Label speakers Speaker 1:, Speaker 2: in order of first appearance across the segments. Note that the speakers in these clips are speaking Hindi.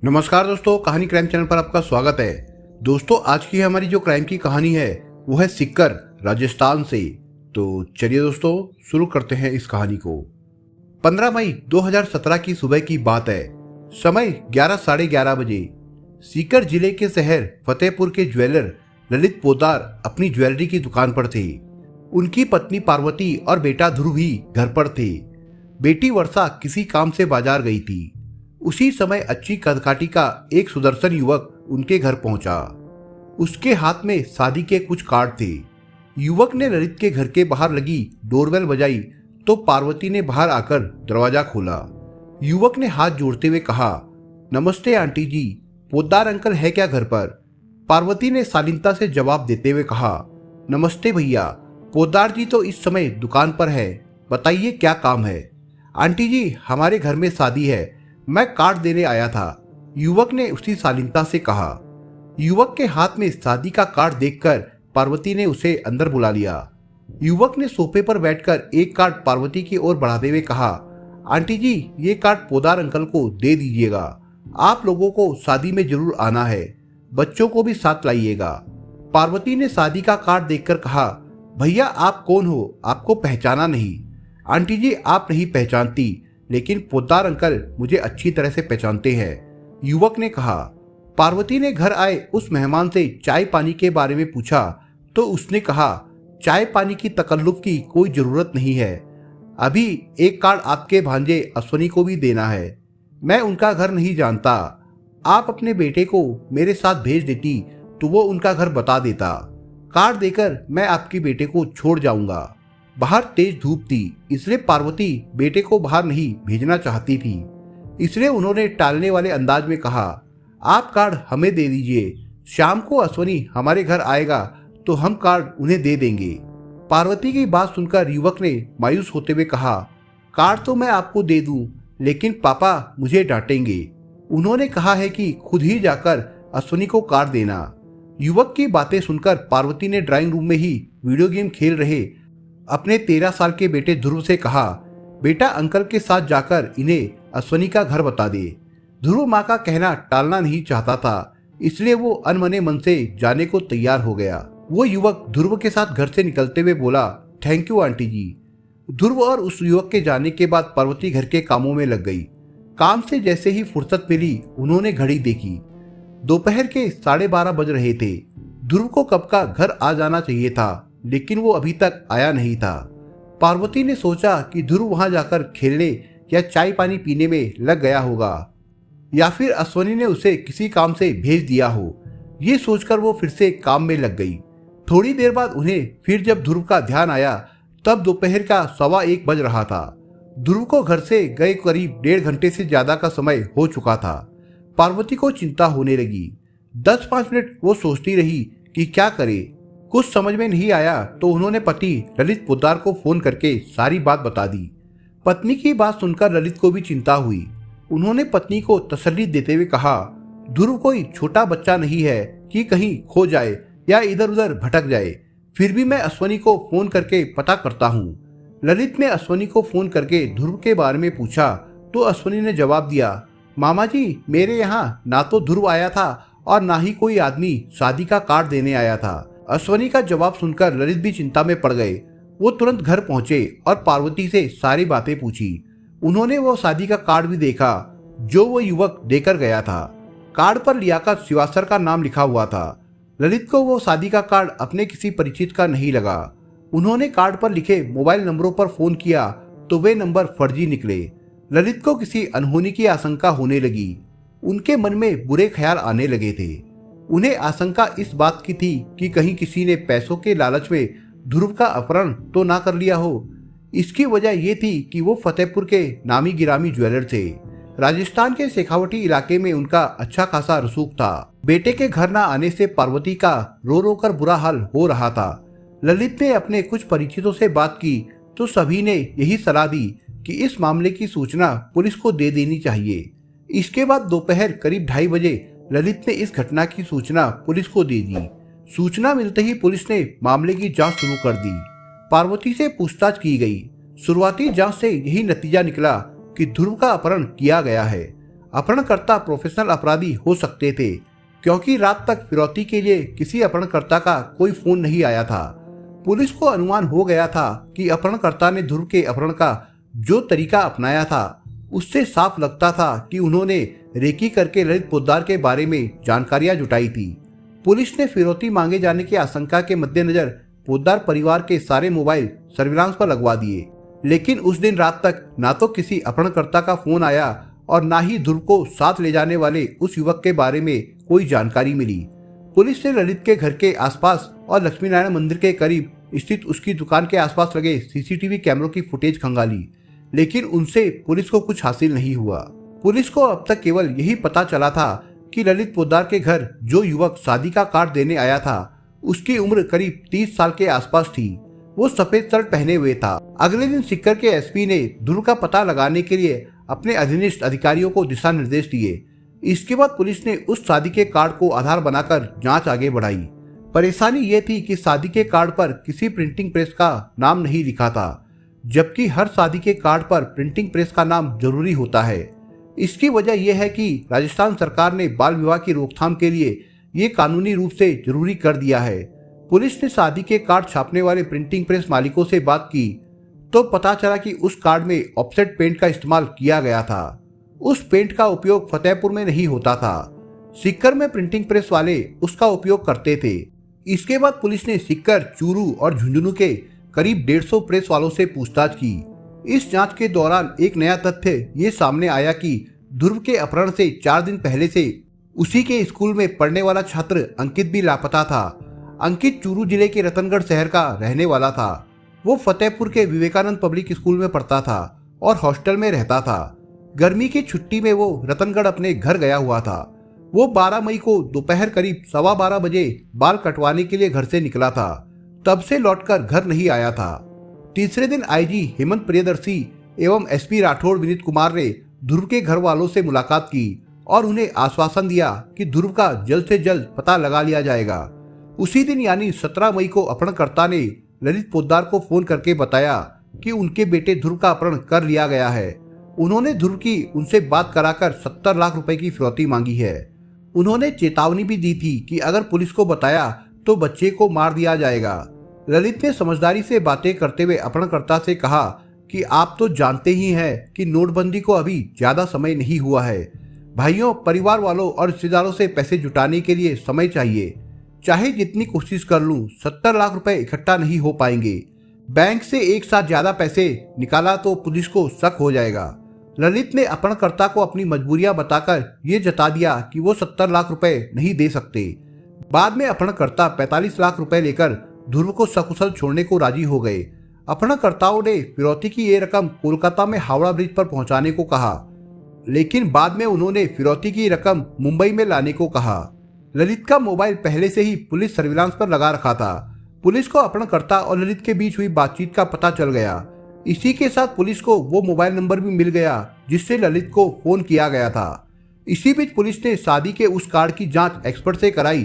Speaker 1: नमस्कार दोस्तों, कहानी क्राइम चैनल पर आपका स्वागत है। दोस्तों, आज की हमारी जो क्राइम की कहानी है वो है सीकर, राजस्थान से। तो चलिए दोस्तों, शुरू करते हैं इस कहानी को। 15 मई 2017 की सुबह की बात है। समय 11 साढ़े 11 बजे। सीकर जिले के शहर फतेहपुर के ज्वेलर ललित पोद्दार अपनी ज्वेलरी की दुकान पर थे। उनकी पत्नी पार्वती और बेटा ध्रुव भी घर पर थे। बेटी वर्षा किसी काम से बाजार गई थी। उसी समय अच्छी कदकाठी का एक सुदर्शन युवक उनके घर पहुंचा। उसके हाथ में शादी के कुछ कार्ड थे। युवक ने ललित के घर के बाहर लगी डोरबेल बजाई तो पार्वती ने बाहर आकर दरवाजा खोला। युवक ने हाथ जोड़ते हुए कहा, नमस्ते आंटी जी, पोद्दार अंकल है क्या घर पर? पार्वती ने शालीनता से जवाब देते हुए कहा, नमस्ते भैया, पोद्दार जी तो इस समय दुकान पर है, बताइए क्या काम है? आंटी जी, हमारे घर में शादी है, मैं कार्ड देने आया था, युवक ने उसी शालीनता से कहा। युवक के हाथ में शादी का कार्ड देखकर पार्वती ने उसे अंदर बुला लिया। युवक ने सोफे पर बैठकर एक कार्ड पार्वती की ओर बढ़ाते हुए कहा, आंटी जी, ये कार्ड पोद्दार अंकल को दे दीजिएगा। आप लोगों को शादी में जरूर आना है, बच्चों को भी साथ लाइएगा। पार्वती ने शादी का कार्ड देखकर कहा, भैया आप कौन हो? आपको पहचाना नहीं। आंटी जी, आप नहीं पहचानती, लेकिन पोद्दार अंकल मुझे अच्छी तरह से पहचानते हैं, युवक ने कहा। पार्वती ने घर आए उस मेहमान से चाय पानी के बारे में पूछा तो उसने कहा, चाय पानी की तकल्लुफ की कोई जरूरत नहीं है, अभी एक कार्ड आपके भांजे अश्वनी को भी देना है। मैं उनका घर नहीं जानता, आप अपने बेटे को मेरे साथ भेज देती तो वो उनका घर बता देता। कार्ड देकर मैं आपके बेटे को छोड़ जाऊंगा। बाहर तेज धूप थी, इसलिए पार्वती बेटे को बाहर नहीं भेजना चाहती थी। इसलिए उन्होंने टालने वाले अंदाज में कहा, आप कार्ड हमें दे दीजिए, शाम को अश्वनी हमारे घर आएगा तो हम कार्ड उन्हें दे देंगे। पार्वती की बात सुनकर युवक ने मायूस होते हुए कहा, कार्ड तो मैं आपको दे दूं, लेकिन पापा मुझे डांटेंगे। उन्होंने कहा है कि खुद ही जाकर अश्वनी को कार्ड देना। युवक की बातें सुनकर पार्वती ने ड्राइंग रूम में ही वीडियो गेम खेल रहे अपने 13 साल के बेटे ध्रुव से कहा, बेटा अंकल के साथ जाकर इन्हें अश्वनी का घर बता दे। ध्रुव माँ का कहना टालना नहीं चाहता था, इसलिए वो अनमने मन से जाने को तैयार हो गया। वो युवक ध्रुव के साथ घर से निकलते हुए बोला, थैंक यू आंटी जी। ध्रुव और उस युवक के जाने के बाद पार्वती घर के कामों में लग गई। काम से जैसे ही फुर्सत मिली उन्होंने घड़ी देखी। दोपहर के 12:30 बज रहे थे। ध्रुव को कब का घर आ जाना चाहिए था, लेकिन वो अभी तक आया नहीं था। पार्वती ने सोचा कि ध्रुव वहां जाकर खेलने या चाय पानी पीने में लग गया होगा, या फिर अश्वनी ने उसे किसी काम से भेज दिया हो। ये सोचकर वो फिर से काम में लग गई। थोड़ी देर बाद उन्हें फिर जब ध्रुव का ध्यान आया तब दोपहर का 1:15 बज रहा था। ध्रुव को घर से गए करीब 1.5 घंटे से ज्यादा का समय हो चुका था। पार्वती को चिंता होने लगी। 10-5 मिनट वो सोचती रही कि क्या करे। कुछ समझ में नहीं आया तो उन्होंने पति ललित पोद्दार को फोन करके सारी बात बता दी। पत्नी की बात सुनकर ललित को भी चिंता हुई। उन्होंने पत्नी को तसल्ली देते हुए कहा, ध्रुव कोई छोटा बच्चा नहीं है कि कहीं खो जाए या इधर उधर भटक जाए, फिर भी मैं अश्वनी को फोन करके पता करता हूँ। ललित ने अश्वनी को फोन करके ध्रुव के बारे में पूछा तो अश्वनी ने जवाब दिया, मामा जी, मेरे यहाँ ना तो ध्रुव आया था और ना ही कोई आदमी शादी का कार्ड देने आया था। अश्वनी का जवाब सुनकर ललित भी चिंता में पड़ गए। वो तुरंत घर पहुंचे और पार्वती से सारी बातें पूछी। उन्होंने वो शादी का कार्ड भी देखा जो वो युवक देकर गया था। कार्ड पर लियाकत श्रीवास्तव का नाम लिखा हुआ था। ललित को वो शादी का कार्ड अपने किसी परिचित का नहीं लगा। उन्होंने कार्ड पर लिखे मोबाइल नंबरों पर फोन किया तो वे नंबर फर्जी निकले। ललित को किसी अनहोनी की आशंका होने लगी। उनके मन में बुरे ख्याल आने लगे थे। उन्हें आशंका इस बात की थी कि कहीं किसी ने पैसों के लालच में ध्रुव का अपहरण तो ना कर लिया हो। इसकी वजह यह थी कि वो फतेहपुर के नामी गिरामी ज्वेलर थे। राजस्थान के शेखावटी इलाके में उनका अच्छा खासा रसूख था। बेटे के घर न आने से पार्वती का रो रो कर बुरा हाल हो रहा था। ललित ने अपने कुछ परिचितों से बात की तो सभी ने यही सलाह दी कि इस मामले की सूचना पुलिस को दे देनी चाहिए। इसके बाद दोपहर करीब 2:30 बजे ललित ने इस घटना की सूचना पुलिस को दे दी। सूचना मिलते ही पुलिस ने मामले की जांच शुरू कर दी। पार्वती से पूछताछ की गई। शुरुआती जांच से यही नतीजा निकला कि ध्रुव का अपहरण किया गया है। अपहरणकर्ता प्रोफेशनल अपराधी हो सकते थे, क्योंकि रात तक फिरौती के लिए किसी अपहरणकर्ता का कोई फोन नहीं आया था। पुलिस को अनुमान हो गया था कि अपहरणकर्ता ने ध्रुव के अपहरण का जो तरीका अपनाया था उससे साफ लगता था कि उन्होंने रेकी करके ललित पोद्दार के बारे में जानकारियां जुटाई थी। पुलिस ने फिरौती मांगे जाने की आशंका के मद्देनजर पोद्दार परिवार के सारे मोबाइल सर्विलांस पर लगवा दिए, लेकिन उस दिन रात तक ना तो किसी अपहरणकर्ता का फोन आया और ना ही ध्रुव को साथ ले जाने वाले उस युवक के बारे में कोई जानकारी मिली। पुलिस ने ललित के घर के आसपास और लक्ष्मी नारायण मंदिर के करीब स्थित उसकी दुकान के आसपास लगे सीसीटीवी कैमरों की फुटेज खंगाली, लेकिन उनसे पुलिस को कुछ हासिल नहीं हुआ। पुलिस को अब तक केवल यही पता चला था कि ललित पोद्दार के घर जो युवक शादी का कार्ड देने आया था उसकी उम्र करीब 30 साल के आसपास थी। वो सफेद शर्ट पहने हुए था। अगले दिन सीकर के एसपी ने ध्रुव का पता लगाने के लिए अपने अधीनस्थ अधिकारियों को दिशा निर्देश दिए। इसके बाद पुलिस ने उस शादी के कार्ड को आधार बनाकर जांच आगे बढ़ाई। परेशानी ये थी कि शादी के कार्ड पर किसी प्रिंटिंग प्रेस का नाम नहीं लिखा था, जबकि हर शादी के कार्ड पर प्रिंटिंग प्रेस का नाम जरूरी होता है। इसकी वजह यह है कि राजस्थान सरकार ने बाल विवाह की रोकथाम के लिए ये कानूनी रूप से जरूरी कर दिया है। पुलिस ने शादी के कार्ड छापने वाले प्रिंटिंग प्रेस मालिकों से बात की तो पता चला कि उस कार्ड में ऑफसेट पेंट का इस्तेमाल किया गया था। उस पेंट का उपयोग फतेहपुर में नहीं होता था। सीकर में प्रिंटिंग प्रेस वाले उसका उपयोग करते थे। इसके बाद पुलिस ने सीकर, चूरू और झुंझुनू के करीब 150 प्रेस वालों से पूछताछ की। इस जांच के दौरान एक नया तथ्य ये सामने आया कि ध्रुव के अपहरण से 4 दिन पहले से उसी के स्कूल में पढ़ने वाला छात्र अंकित भी लापता था। अंकित चूरू जिले के रतनगढ़ शहर का रहने वाला था। वो फतेहपुर के विवेकानंद पब्लिक स्कूल में पढ़ता था और हॉस्टल में रहता था। गर्मी की छुट्टी में वो रतनगढ़ अपने घर गया हुआ था। वो 12 मई को दोपहर करीब 12:15 बजे बाल कटवाने के लिए घर से निकला था। तब से लौटकर घर नहीं आया था। तीसरे दिन आईजी हेमंत प्रियदर्शी एवं एसपी राठौड़ विनीत कुमार ने ध्रुव के घर वालों से मुलाकात की और उन्हें आश्वासन दिया कि ध्रुव का जल्द से जल्द पता लगा लिया जाएगा। उसी दिन यानी 17 मई को अपहरणकर्ता ने ललित पोद्दार को फोन करके बताया कि उनके बेटे ध्रुव का अपहरण कर लिया गया है। उन्होंने ध्रुव की उनसे बात कराकर 70 लाख रुपए की फिरौती मांगी है। उन्होंने चेतावनी भी दी थी कि अगर पुलिस को बताया तो बच्चे को मार दिया जाएगा। ललित ने समझदारी से बातें करते हुए अपहरणकर्ता से कहा कि आप तो जानते ही हैं कि नोटबंदी को अभी ज्यादा समय नहीं हुआ है। भाइयों, परिवार वालों और रिश्तेदारों से पैसे जुटाने के लिए समय चाहिए। चाहे जितनी कोशिश कर लूं, 70 लाख रुपए इकट्ठा नहीं हो पाएंगे। बैंक से एक साथ ज्यादा पैसे निकाला तो पुलिस को शक हो जाएगा। ललित ने अपहरणकर्ता को अपनी मजबूरियां बताकर ये जता दिया कि वो 70 लाख रुपए नहीं दे सकते। बाद में अपहरणकर्ता 45 लाख रुपए लेकर ध्रुव को सकुशल छोड़ने को राजी हो गए। अपहरणकर्ताओं ने फिरौती की ये रकम कोलकाता में हावड़ा ब्रिज पर पहुंचाने को कहा, लेकिन बाद में उन्होंने फिरौती की रकम मुंबई में लाने को कहा। ललित का मोबाइल पहले से ही पुलिस सर्विलांस पर लगा रखा था। पुलिस को अपहरणकर्ता और ललित के बीच हुई बातचीत का पता चल गया। इसी के साथ पुलिस को वो मोबाइल नंबर भी मिल गया जिससे ललित को फोन किया गया था। इसी बीच पुलिस ने शादी के उस कार्ड की जांच एक्सपर्ट से कराई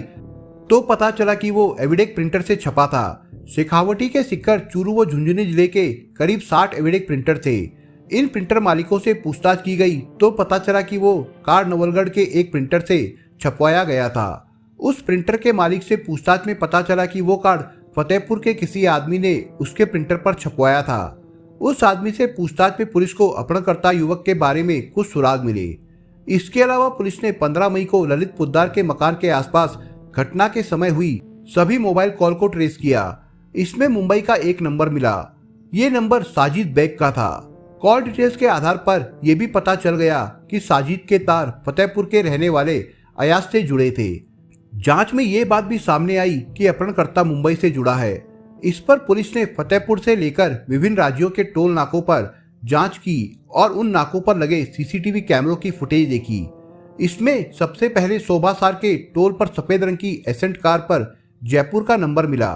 Speaker 1: तो पता चला कि वो एविडेक प्रिंटर से छपा था। शेखावटी के सीकर, चूरू व झुंझुनू जिले के करीब 60 एविडेक प्रिंटर थे। इन प्रिंटर मालिकों से पूछताछ की गई तो पता चला कि वो कार्ड नवलगढ़ के एक प्रिंटर से छपवाया गया था। उस प्रिंटर के मालिक से पूछताछ में पता चला कि वो कार्ड फतेहपुर के किसी आदमी ने उसके प्रिंटर पर छपवाया था। उस आदमी से पूछताछ में पुलिस को अपहरणकर्ता युवक के बारे में कुछ सुराग मिले। इसके अलावा पुलिस ने 15 मई को ललित पोद्दार के मकान के आसपास घटना के समय हुई सभी मोबाइल कॉल को ट्रेस किया। इसमें मुंबई का एक नंबर मिला। ये नंबर साजिद बेग का था। कॉल डिटेल्स के आधार पर यह भी पता चल गया कि साजिद के तार फतेहपुर के रहने वाले अयाज से जुड़े थे। जांच में ये बात भी सामने आई कि अपहरणकर्ता मुंबई से जुड़ा है। इस पर पुलिस ने फतेहपुर से लेकर विभिन्न राज्यों के टोल नाकों पर जांच की और उन नाकों पर लगे सीसीटीवी कैमरों की फुटेज देखी। इसमें सबसे पहले शोभासार के टोल पर सफेद रंग की एसेंट कार पर जयपुर का नंबर मिला।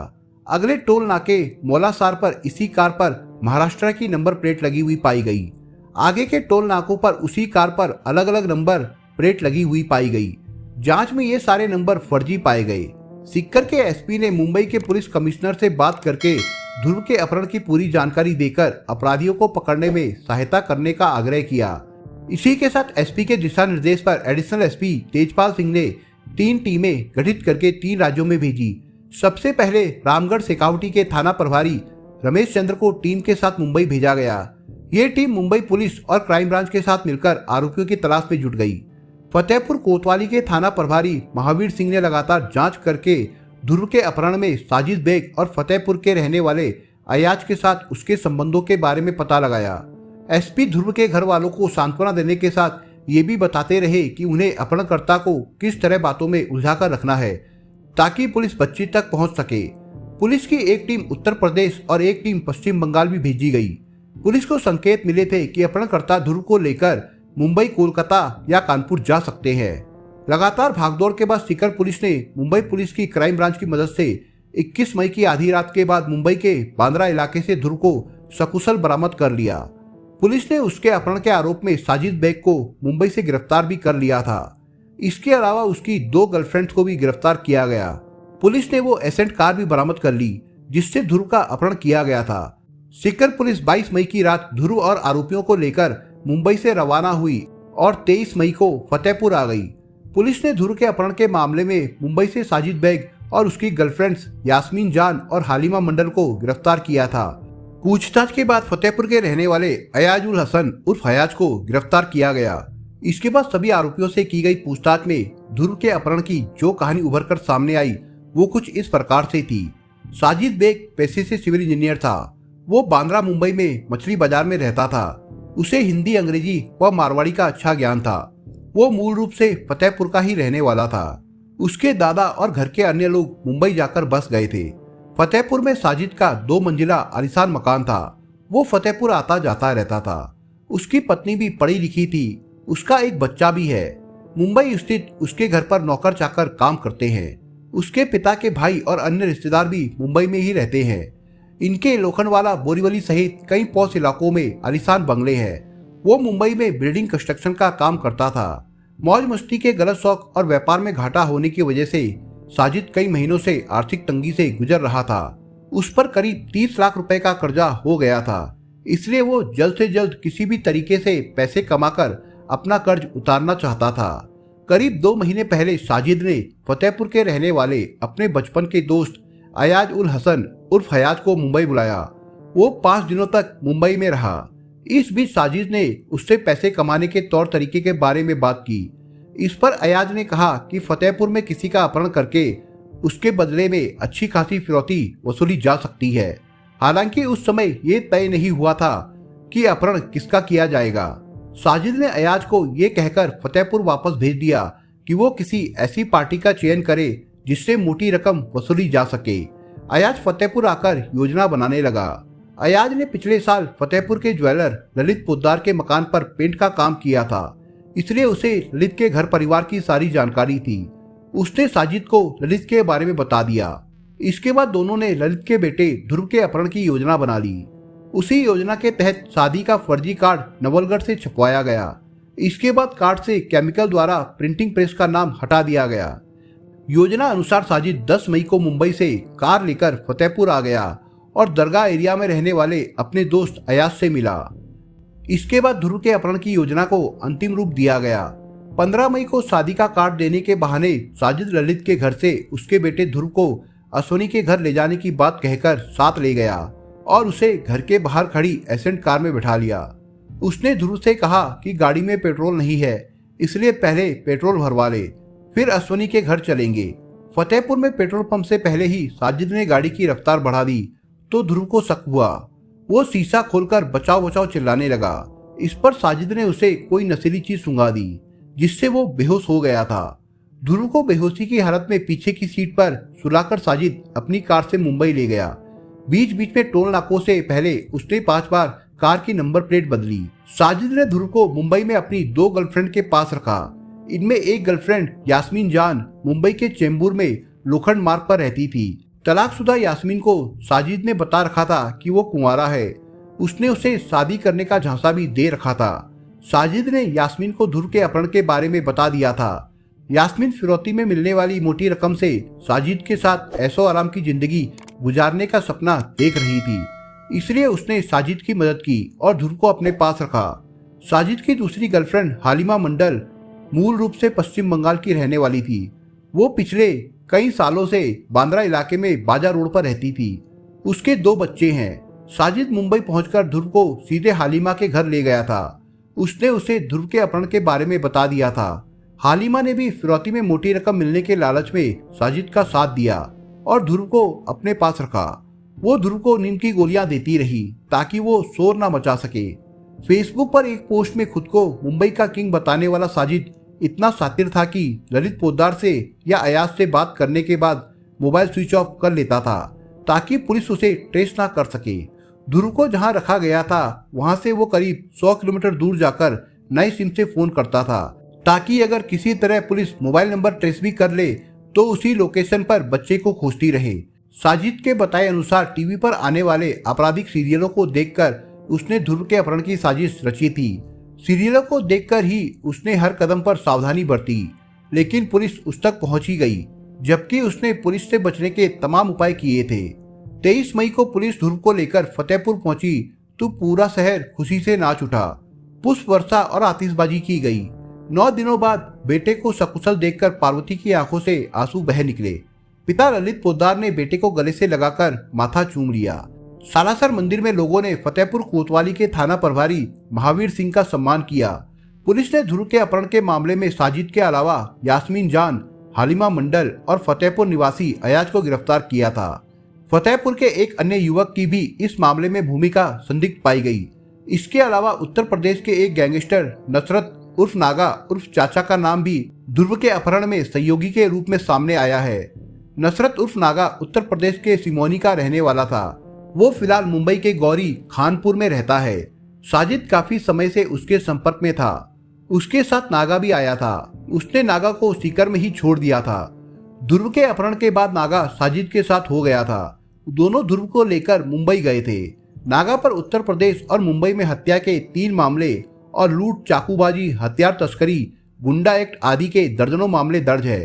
Speaker 1: अगले टोल नाके मौलासार पर इसी कार पर महाराष्ट्र की नंबर प्लेट लगी हुई पाई गई। आगे के टोल नाकों पर उसी कार पर अलग अलग नंबर प्लेट लगी हुई पाई गई। जांच में ये सारे नंबर फर्जी पाए गए। सीकर के एसपी ने मुंबई के पुलिस कमिश्नर से बात करके ध्रुव के अपहरण की पूरी जानकारी देकर अपराधियों को पकड़ने में सहायता करने का आग्रह किया। इसी के साथ एसपी के दिशा निर्देश पर एडिशनल एसपी तेजपाल सिंह ने 3 टीमें गठित करके 3 राज्यों में भेजी। सबसे पहले रामगढ़ सिकाउटी के थाना प्रभारी रमेश चंद्र को टीम के साथ मुंबई भेजा गया। ये टीम मुंबई पुलिस और क्राइम ब्रांच के साथ मिलकर आरोपियों की तलाश में जुट गई। फतेहपुर कोतवाली के थाना प्रभारी महावीर सिंह ने लगातार जांच करके ध्रुव के अपहरण में साजिद बेग और फतेहपुर के रहने वाले अयाज के साथ उसके संबंधों के बारे में पता लगाया। एसपी ध्रुव के घर वालों को सांत्वना देने के साथ ये भी बताते रहे कि उन्हें अपहरणकर्ता को किस तरह बातों में उलझाकर रखना है ताकि पुलिस बच्ची तक पहुंच सके। पुलिस की एक टीम उत्तर प्रदेश और एक टीम पश्चिम बंगाल भी भेजी गई। पुलिस को संकेत मिले थे कि अपहरणकर्ता ध्रुव को लेकर मुंबई, कोलकाता या कानपुर जा सकते हैं। लगातार भागदौड़ के बाद सीकर पुलिस ने मुंबई पुलिस की क्राइम ब्रांच की मदद से 21 मई की आधी रात के बाद मुंबई के बांद्रा इलाके से ध्रुव को सकुशल बरामद कर लिया। पुलिस ने उसके अपहरण के आरोप में साजिद बेग को मुंबई से गिरफ्तार भी कर लिया था। इसके अलावा उसकी 2 गर्लफ्रेंड्स को भी गिरफ्तार किया गया। पुलिस ने वो एसेंट कार भी बरामद कर ली जिससे ध्रुव का अपहरण किया गया था। सीकर पुलिस 22 मई की रात ध्रुव और आरोपियों को लेकर मुंबई से रवाना हुई और 23 मई को फतेहपुर आ गई। पुलिस ने ध्रुव के अपहरण के मामले में मुंबई से साजिद बेग और उसकी गर्लफ्रेंड्स यास्मीन जान और हालिमा मंडल को गिरफ्तार किया था। पूछताछ के बाद फतेहपुर के रहने वाले अयाज उल हसन उर्फ हयाज को गिरफ्तार किया गया। इसके बाद सभी आरोपियों से की गई पूछताछ में ध्रुव के अपहरण की जो कहानी उभर कर सामने आई वो कुछ इस प्रकार से थी। साजिद बेग पेशे से सिविल इंजीनियर था। वो बांद्रा मुंबई में मछली बाजार में रहता था। उसे हिंदी, अंग्रेजी व मारवाड़ी का अच्छा ज्ञान था। वो मूल रूप से फतेहपुर का ही रहने वाला था। उसके दादा और घर के अन्य लोग मुंबई जाकर बस गए थे। फतेहपुर में साजिद का 2 मंजिला आलीशान मकान था। वो फतेहपुर आता जाता रहता था। उसकी पत्नी भी पढ़ी लिखी थी। उसका एक बच्चा भी है। मुंबई स्थित उसके घर पर नौकर चाकर काम करते हैं। उसके पिता के भाई और अन्य रिश्तेदार भी मुंबई में ही रहते हैं। इनके लोखंडवाला, बोरीवली सहित कई पॉश इलाकों में आलीशान बंगले हैं। वो मुंबई में बिल्डिंग कंस्ट्रक्शन का काम करता था। मौज मस्ती के गलत शौक और व्यापार में घाटा होने की वजह से साजिद कई महीनों से आर्थिक तंगी से गुजर रहा था। उस पर करीब 30 लाख रुपए का कर्जा हो गया था। इसलिए वो जल्द से जल्द किसी भी तरीके से पैसे कमाकर अपना कर्ज उतारना चाहता था। करीब 2 महीने पहले साजिद ने फतेहपुर के रहने वाले अपने बचपन के दोस्त अयाज उल हसन उर्फ हयाज को मुंबई बुलाया। वो 5 दिनों तक मुंबई में रहा। इस बीच साजिद ने उससे पैसे कमाने के तौर तरीके के बारे में बात की। इस पर अयाज ने कहा कि फतेहपुर में किसी का अपहरण करके उसके बदले में अच्छी खासी फिरौती वसूली जा सकती है। हालांकि उस समय ये तय नहीं हुआ था कि अपहरण किसका किया जाएगा। साजिद ने अयाज को ये कहकर फतेहपुर वापस भेज दिया कि वो किसी ऐसी पार्टी का चयन करे जिससे मोटी रकम वसूली जा सके। अयाज फतेहपुर आकर योजना बनाने लगा। अयाज ने पिछले साल फतेहपुर के ज्वेलर ललित पोद्दार के मकान पर पेंट का काम किया था, इसलिए उसे ललित के घर परिवार की सारी जानकारी थी। उसने साजिद को ललित के बारे में बता दिया। इसके बाद दोनों ने ललित के बेटे ध्रुव के अपहरण की योजना बना ली। उसी योजना के तहत शादी का फर्जी कार्ड नवलगढ़ से छपवाया गया। इसके बाद कार्ड से केमिकल द्वारा प्रिंटिंग प्रेस का नाम हटा दिया गया। योजना अनुसार साजिद 10 मई को मुंबई से कार लेकर फतेहपुर आ गया और दरगाह एरिया में रहने वाले अपने दोस्त अयाज से मिला। इसके बाद ध्रुव के अपहरण की योजना को अंतिम रूप दिया गया। 15 मई को शादी का कार्ड देने के बहाने साजिद ललित के घर से उसके बेटे ध्रुव को अश्वनी के घर ले जाने की बात कहकर साथ ले गया और उसे घर के बाहर खड़ी एसेंट कार में बैठा लिया। उसने ध्रुव से कहा कि गाड़ी में पेट्रोल नहीं है, इसलिए पहले पेट्रोल भरवा ले, फिर अश्वनी के घर चलेंगे। फतेहपुर में पेट्रोल पंप से पहले ही साजिद ने गाड़ी की रफ्तार बढ़ा दी तो ध्रुव को शक हुआ। वो शीशा खोलकर बचाओ बचाओ चिल्लाने लगा। इस पर साजिद ने उसे कोई नशीली चीज सूंघा दी जिससे वो बेहोश हो गया था। ध्रुव को बेहोशी की हालत में पीछे की सीट पर सुलाकर साजिद अपनी कार से मुंबई ले गया। बीच बीच में टोल नाकों से पहले उसने 5 बार कार की नंबर प्लेट बदली। साजिद ने ध्रुव को मुंबई में अपनी 2 गर्लफ्रेंड के पास रखा। इनमें एक गर्लफ्रेंड यास्मीन जान मुंबई के चेंबूर में लोखंड मार्ग पर रहती थी। तलाकशुदा यास्मीन को साजिद ने बता रखा था कि वो कुंवारा है। उसने उसे शादी करने का झांसा भी दे रखा था। साजिद ने यास्मीन को ध्रुव के अपहरण के बारे में बता दिया था। यास्मीन फिरौती में मिलने वाली मोटी रकम से साजिद के साथ ऐशो आराम की जिंदगी गुजारने का सपना देख रही थी, इसलिए उसने साजिद की मदद की और ध्रुव को अपने पास रखा। साजिद की दूसरी गर्लफ्रेंड हालिमा मंडल मूल रूप से पश्चिम बंगाल की रहने वाली थी। वो पिछले कई सालों से बांद्रा इलाके में बाजार रोड पर रहती थी। उसके 2 बच्चे हैं। साजिद मुंबई पहुंचकर ध्रुव को सीधे हालिमा के घर ले गया था। उसने उसे ध्रुव के अपहरण के बारे में बता दिया था। हालिमा ने भी फिरौती में मोटी रकम मिलने के लालच में साजिद का साथ दिया और ध्रुव को अपने पास रखा। वो ध्रुव को नींद की गोलियां देती रही ताकि वो शोर ना मचा सके। फेसबुक पर एक पोस्ट में खुद को मुंबई का किंग बताने वाला साजिद इतना शातिर था कि ललित पोद्दार से या अयाज से बात करने के बाद मोबाइल स्विच ऑफ कर लेता था ताकि पुलिस उसे ट्रेस ना कर सके। ध्रुव को जहां रखा गया था वहां से वो करीब 100 किलोमीटर दूर जाकर नई सिम से फोन करता था ताकि अगर किसी तरह पुलिस मोबाइल नंबर ट्रेस भी कर ले तो उसी लोकेशन पर बच्चे को खोजती रहे। साजिद के बताए अनुसार टीवी पर आने वाले आपराधिक सीरियलों को देखकर उसने ध्रुव के अपहरण की साजिश रची थी। सीरियलों को देखकर ही उसने हर कदम पर सावधानी बरती, लेकिन पुलिस उस तक पहुंच ही गई, जबकि उसने पुलिस से बचने के तमाम उपाय किए थे। 23 मई को पुलिस ध्रुव को लेकर फतेहपुर पहुंची तो पूरा शहर खुशी से नाच उठा। पुष्प वर्षा और आतिशबाजी की गई। 9 दिनों बाद बेटे को सकुशल देखकर पार्वती की आंखों से आंसू बह निकले। पिता ललित पोद्दार ने बेटे को गले से लगाकर माथा चूम लिया। सालासर मंदिर में लोगों ने फतेहपुर कोतवाली के थाना प्रभारी महावीर सिंह का सम्मान किया। पुलिस ने ध्रुव के अपहरण के मामले में साजिद के अलावा यास्मीन जान, हालिमा मंडल और फतेहपुर निवासी अयाज को गिरफ्तार किया था। फतेहपुर के एक अन्य युवक की भी इस मामले में भूमिका संदिग्ध पाई गई। इसके अलावा उत्तर प्रदेश के एक गैंगस्टर नसरत उर्फ नागा उर्फ चाचा का नाम भी ध्रुव के अपहरण में सहयोगी के रूप में सामने आया है। नसरत उर्फ नागा उत्तर प्रदेश के सिमोनी का रहने वाला था। वो फिलहाल मुंबई के गौरी खानपुर में रहता है। साजिद काफी समय से उसके संपर्क में था। उसके साथ नागा भी आया था। उसने नागा को सीकर में ही छोड़ दिया था। ध्रुव के अपहरण के बाद नागा साजिद के साथ हो गया था। दोनों ध्रुव को लेकर मुंबई गए थे। नागा पर उत्तर प्रदेश और मुंबई में हत्या के 3 मामले और लूट, चाकूबाजी, हथियार तस्करी, गुंडा एक्ट आदि के दर्जनों मामले दर्ज है।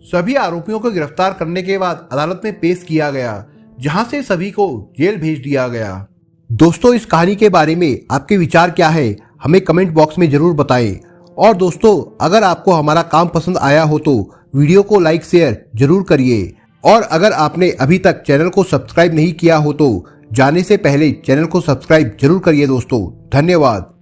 Speaker 1: सभी आरोपियों को गिरफ्तार करने के बाद अदालत में पेश किया गया, जहां से सभी को जेल भेज दिया गया। दोस्तों, इस कहानी के बारे में आपके विचार क्या है, हमें कमेंट बॉक्स में जरूर बताएं। और दोस्तों, अगर आपको हमारा काम पसंद आया हो तो वीडियो को लाइक शेयर जरूर करिए। और अगर आपने अभी तक चैनल को सब्सक्राइब नहीं किया हो तो जाने से पहले चैनल को सब्सक्राइब जरूर करिए। दोस्तों, धन्यवाद।